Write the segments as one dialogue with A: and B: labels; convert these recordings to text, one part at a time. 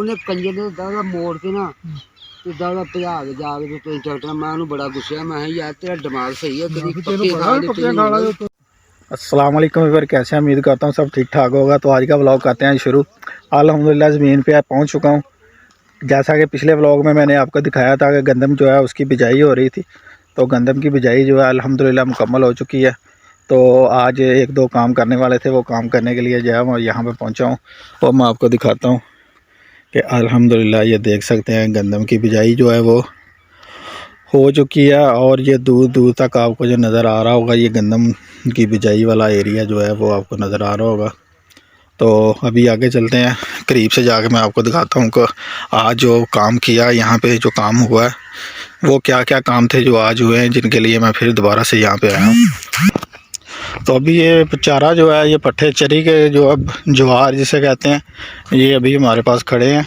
A: ਉਹਨੇ ਕੰਜਰ ਨੇ ਦਾਦਾ ਮੋੜ ਕੇ ਨਾ ਤੇ ਦਾਦਾ ਭਜਾ ਕੇ ਜਾ ਕੇ ਤੇ ਟਰੈਕਟਰ ਮੈਂ ਉਹਨੂੰ ਬੜਾ ਗੁੱਸਿਆ ਮੈਂ ਕਿਹਾ ਯਾਰ तेरा दिमाग सही है कभी पक्के खा ले
B: अस्सलाम वालेकुम व्यूअर, कैसे हैं? उम्मीद करता हूँ सब ठीक ठाक होगा। तो आज का व्लॉग करते हैं शुरू। अल्हम्दुलिल्लाह ज़मीन पे पहुँच चुका हूँ। जैसा कि पिछले व्लॉग में मैंने आपको दिखाया था कि गंदम जो है उसकी बिजाई हो रही थी, तो गंदम की बिजाई जो है अल्हम्दुलिल्लाह मुकम्मल हो चुकी है। तो आज एक दो काम करने वाले थे, वो काम करने के लिए जो है मैं यहाँ पर पहुँचा हूँ और मैं आपको दिखाता हूँ कि अल्हम्दुलिल्लाह ये देख सकते हैं गंदम की बिजाई जो है वो हो चुकी है। और ये दूर दूर तक आपको जो नज़र आ रहा होगा, ये गंदम की बिजाई वाला एरिया जो है वो आपको नज़र आ रहा होगा। तो अभी आगे चलते हैं, करीब से जाके मैं आपको दिखाता हूँ कि आज जो काम किया, यहाँ पे जो काम हुआ है वो क्या क्या काम थे जो आज हुए हैं, जिनके लिए मैं फिर दोबारा से यहाँ पे आया हूँ। तो अभी ये चारा जो है, ये पट्ठे चरी के जो अब ज्वार जिसे कहते हैं, ये अभी हमारे पास खड़े हैं।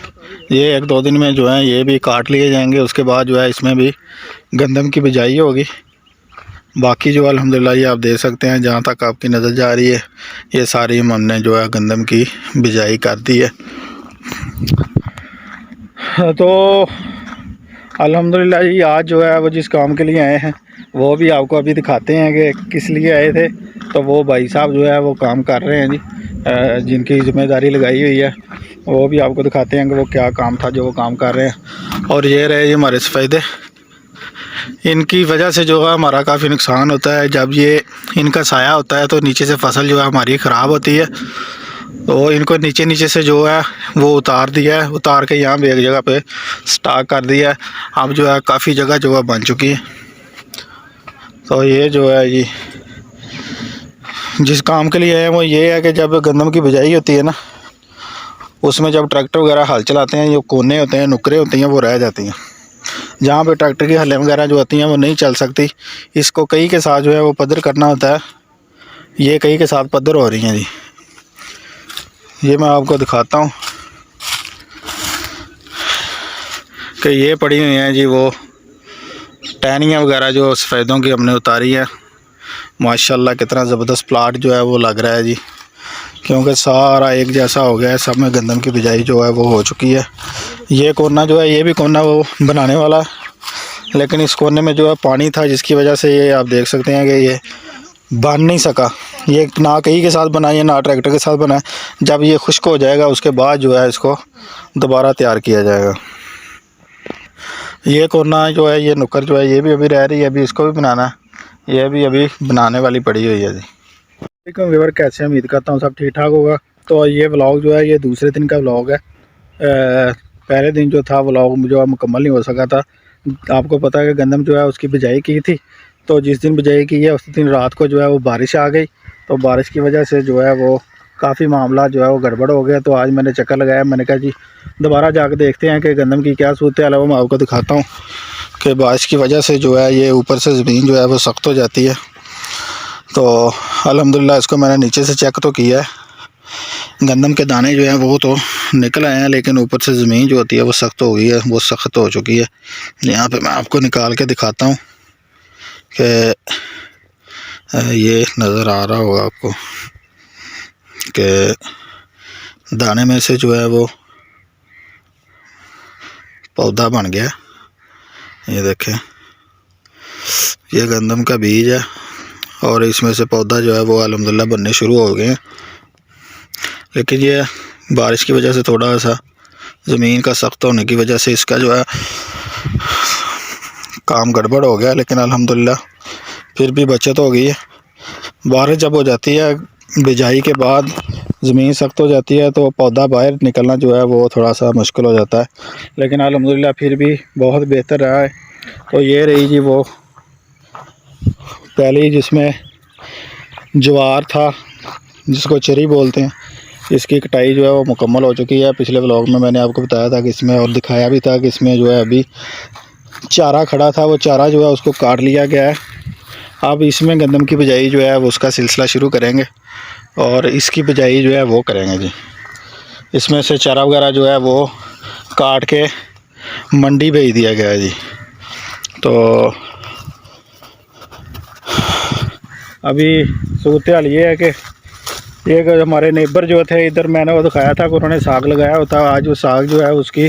B: ये एक दो दिन में जो है ये भी काट लिए जाएंगे। उसके बाद जो है इसमें भी गंदम की बिजाई होगी। बाकी जो अल्हम्दुलिल्लाह ये आप देख सकते हैं, जहाँ तक आपकी नज़र जा रही है ये सारी हमने जो है गंदम की बिजाई कर दी है। तो अल्हम्दुलिल्लाह जी आज जो है वो जिस काम के लिए आए हैं वो भी आपको अभी दिखाते हैं कि किस लिए आए थे। तो वो भाई साहब जो है वो काम कर रहे हैं जी, जिनकी ज़िम्मेदारी लगाई हुई है, वो भी आपको दिखाते हैं कि वो क्या काम था जो वो काम कर रहे हैं। और ये रहे जी हमारे सफ़ेदे, इनकी वजह से जो है हमारा काफ़ी नुकसान होता है। जब ये इनका साया होता है तो नीचे से फसल जो है हमारी ख़राब होती है। तो इनको नीचे नीचे से जो है वो उतार दिया है, उतार के यहाँ पे एक जगह पे स्टॉक कर दिया है। अब जो है काफ़ी जगह जो है बन चुकी है। तो ये जो है ये जिस काम के लिए है वो ये है कि जब गंदम की बिजाई होती है ना, उसमें जब ट्रैक्टर वगैरह हल चलाते हैं, जो कोने होते हैं, नुकरे होती हैं, वो रह जाती हैं। जहाँ पे ट्रैक्टर की हलें वगैरह जो होती हैं वो नहीं चल सकती, इसको कई के साथ जो है वो पद्धर करना होता है। ये कई के साथ पद्धर हो रही हैं जी, ये मैं आपको दिखाता हूँ कि ये पड़ी हुई हैं जी वो टहनियाँ वगैरह जो सफ़ेदों की हमने उतारी है। माशाल्लाह कितना ज़बरदस्त प्लाट जो है वो लग रहा है जी, क्योंकि सारा एक जैसा हो गया है। सब में गंदम की बिजाई जो है वो हो चुकी है। ये कोना जो है ये भी कोना वो बनाने वाला है, लेकिन इस कोने में जो है पानी था, जिसकी वजह से ये आप देख सकते हैं कि ये बन नहीं सका। ये ना कहीं के साथ बना है ना ट्रैक्टर के साथ बना है। जब ये खुश्क हो जाएगा उसके बाद जो है इसको दोबारा तैयार किया जाएगा। ये कोना जो है, ये नुक्कर जो है ये भी अभी रह रही है, अभी इसको भी बनाना है। ये भी अभी बनाने वाली पड़ी हुई है जी। वालेकुम व्यूअर, कैसे उम्मीद करता हूँ सब ठीक ठाक होगा। तो ये व्लॉग जो है ये दूसरे दिन का व्लॉग है। पहले दिन जो था व्लॉग जो है मुकम्मल नहीं हो सका था। आपको पता है कि गंदम जो है उसकी बिजाई की थी, तो जिस दिन बिजाई की है उस दिन रात को जो है वो बारिश आ गई। तो बारिश की वजह से जो है वो काफ़ी मामला जो है वो गड़बड़ हो गया। तो आज मैंने चक्कर लगाया, मैंने कहा जी दोबारा जाकर देखते हैं कि गंदम की क्या सूरत हाल है। वो मैं आपको दिखाता हूँ कि बारिश की वजह से जो है ये ऊपर से ज़मीन जो है वो सख्त हो जाती है। तो अल्हम्दुलिल्लाह इसको मैंने नीचे से चेक तो किया है, गंदम के दाने जो हैं वो तो निकल आए हैं, लेकिन ऊपर से ज़मीन जो होती है वो सख्त हो गई है, वो सख्त हो चुकी है। यहाँ पे मैं आपको निकाल के दिखाता हूँ कि ये नज़र आ रहा होगा आपको कि दाने में से जो है वो पौधा बन गया। ये देखें, ये गंदम का बीज है और इसमें से पौधा जो है वो अल्हम्दुलिल्लाह बनने शुरू हो गए हैं। लेकिन ये बारिश की वजह से थोड़ा सा ज़मीन का सख्त होने की वजह से इसका जो है काम गड़बड़ हो गया, लेकिन अल्हम्दुलिल्लाह फिर भी बचत हो गई है। बारिश जब हो जाती है, बिजाई के बाद ज़मीन सख्त हो जाती है, तो पौधा बाहर निकलना जो है वो थोड़ा सा मुश्किल हो जाता है, लेकिन अल्हम्दुलिल्लाह फिर भी बहुत बेहतर रहा है। तो ये रही जी वो पहले जिसमें ज्वार था, जिसको चरी बोलते हैं, इसकी कटाई जो है वो मुकम्मल हो चुकी है। पिछले व्लॉग में मैंने आपको बताया था कि इसमें, और दिखाया भी था कि इसमें जो है अभी चारा खड़ा था, वो चारा जो है उसको काट लिया गया है। अब इसमें गंदम की बिजाई जो है वो उसका सिलसिला शुरू करेंगे और इसकी बिजाई जो है वो करेंगे जी। इसमें से चारा वगैरह जो है वो काट के मंडी भेज दिया गया है जी। तो अभी सूरत हाल ये है कि एक हमारे नेबर जो थे इधर, मैंने वो दिखाया था कि उन्होंने साग लगाया होता। आज वो साग जो है उसकी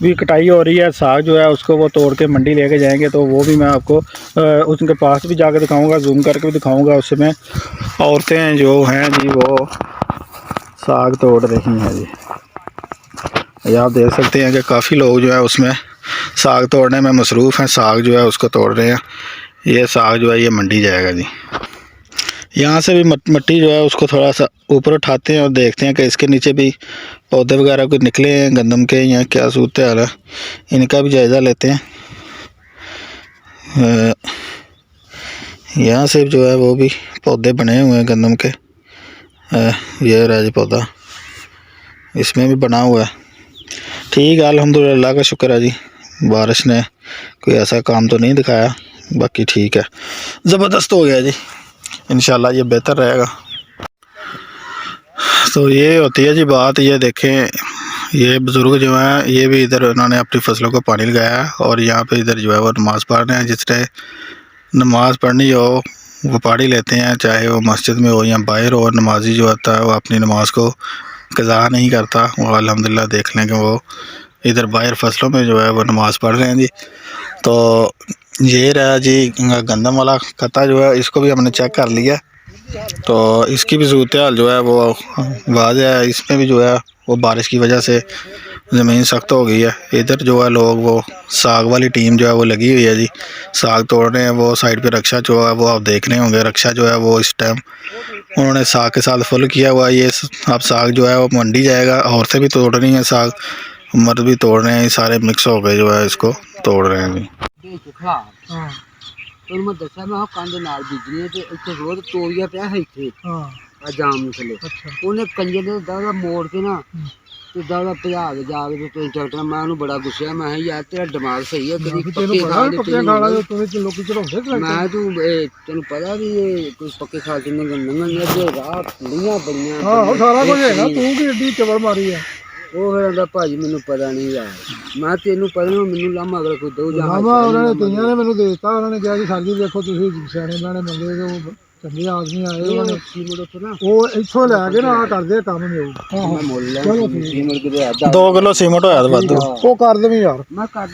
B: भी कटाई हो रही है। साग जो है उसको वो तोड़ के मंडी लेके जाएंगे, तो वो भी मैं आपको उनके पास भी जाकर दिखाऊंगा, जूम करके भी दिखाऊंगा। उसमें औरतें जो हैं जी वो साग तोड़ रही हैं जी। ये आप देख सकते हैं कि काफ़ी लोग जो है उसमें साग तोड़ने में मसरूफ़ हैं। साग जो है उसको तोड़ रहे हैं। ये साग जो है ये मंडी जाएगा जी। यहाँ से भी मिट्टी जो है उसको थोड़ा सा ऊपर उठाते हैं और देखते हैं कि इसके नीचे भी पौधे वगैरह कुछ निकले हैं गंदम के, या क्या सूरत हाल है, इनका भी जायज़ा लेते हैं। यहाँ से जो है वो भी पौधे बने हुए हैं गंदम के। ये रहा जी पौधा, इसमें भी बना हुआ है। ठीक है, अल्हम्दुलिल्लाह, अल्लाह का शुक्र है जी। बारिश ने कोई ऐसा काम तो नहीं दिखाया, बाकी ठीक है, ज़बरदस्त हो गया जी। इंशाल्लाह ये बेहतर रहेगा। तो ये होती है जी बात। ये देखें, ये बुज़ुर्ग जो हैं ये भी इधर उन्होंने अपनी फसलों को पानी लगाया है, और यहाँ पे इधर जो है वो नमाज़ पढ़ रहे हैं। जिसने नमाज़ पढ़नी हो वो पढ़ ही लेते हैं, चाहे वो मस्जिद में हो या बाहर हो। नमाजी जो होता है वो अपनी नमाज को क़ज़ा नहीं करता। वो अल्हम्दुलिल्लाह देख लें कि वो इधर बाहर फसलों में जो है वो नमाज़ पढ़ रहे हैं जी। तो ये रहा जी गंदम वाला खत्ता जो है, इसको भी हमने चेक कर लिया। तो इसकी भी सूरत हाल जो है वो वाज़ेह है। इसमें भी जो है वो बारिश की वजह से ज़मीन सख्त हो गई है। इधर जो है लोग वो साग वाली टीम जो है वो लगी हुई है जी, साग तोड़ रहे हैं। वो साइड पे रक्षा जो है वो आप देख रहे होंगे, रक्षा जो है वो इस टाइम उन्होंने साग के साथ फुल किया हुआ है। ये अब साग जो है वो मंडी जाएगा। औरतें भी तोड़ रही हैं साग, मर्द भी तोड़ रहे हैं, ये सारे मिक्स हो गए जो है इसको तोड़ रहे हैं जी।
A: तो मैं दसा मैं कंध नाल बीजनी ते इत्थे रोज तोड़िया पिया है इत्थे आ जाम थले। ਉਹਨੇ ਕੰਜੇ ਨੇ ਦਾਦਾ ਮੋੜ ਕੇ ਨਾ ਤੇ ਦਾਦਾ ਭਜਾ ਕੇ ਜਾ ਕੇ ਤੇ ਟਰੈਕਟਰ। ਮੈਂ ਉਹਨੂੰ ਬੜਾ ਗੁੱਸਿਆ, ਮੈਂ ਕਿਹਾ ਯਾਰ ਤੇਰਾ ਦਿਮਾਗ ਸਹੀ ਹੈ, ਕਦੀ ਪੱਕੇ ਖਾ ਮੈਂ ਤੂੰ ਤੈਨੂੰ ਪਤਾ ਵੀ ਇਹ ਕੋਈ ਪੱਕੇ ਖਾ ਕੇ ਨੰਗਣ ਦੇ ਰਾਹ ਪੂਰੀਆਂ ਬੜੀਆਂ
B: ਆਹੋ ਸਾਰਾ ਕੁਝ ਹੈਗਾ, ਤੂੰ ਕੀ ਏਡੀ ਚਵਲ ਮਾਰੀ ਆ।
A: ਉਹ ਫਿਰ ਕਹਿੰਦਾ ਭਾਜੀ ਮੈਨੂੰ ਪਤਾ ਨਹੀਂ ਯਾਰ। ਮੈਂ ਤੈਨੂੰ ਪਤਾ ਨਹੀਂ, ਮੈਨੂੰ ਲਾਮਾ ਅਗਰ ਕੋਈ ਦੋ ਜਾਂ
B: ਉਹਨਾਂ ਨੇ ਤਈਆਂ ਨੇ ਮੈਨੂੰ ਦੇ ਦਿੱਤਾ। ਉਹਨਾਂ ਨੇ ਕਿਹਾ ਕਿ ਸਰ ਜੀ ਦੇਖੋ ਤੁਸੀਂ ਸਿਆਣੇ ਬਿਆਣੇ ਬੰਦੇ ਜੋ ਚੰਗੇ ਆਦਮੀ ਆਏ, ਉਹਨਾਂ ਨੇ
A: ਸੀਮਟ ਉੱਥੇ ਨਾ
B: ਉਹ ਇੱਥੋਂ ਲੈ ਕੇ ਨਾ ਕਰਦੇ ਕੰਮ ਨਹੀਂ ਹੋਊ।
A: ਮੈਂ ਮੁੱਲ ਲੈ ਸੀਮਟ ਕਿਤੇ
B: 2 ਕਿਲੋ ਸੀਮਟ ਹੋਇਆ ਤਾਂ ਵਾਧੂ। ਉਹ ਕਰ ਦੇਵੀਂ ਯਾਰ।
A: ਮੈਂ ਕਰ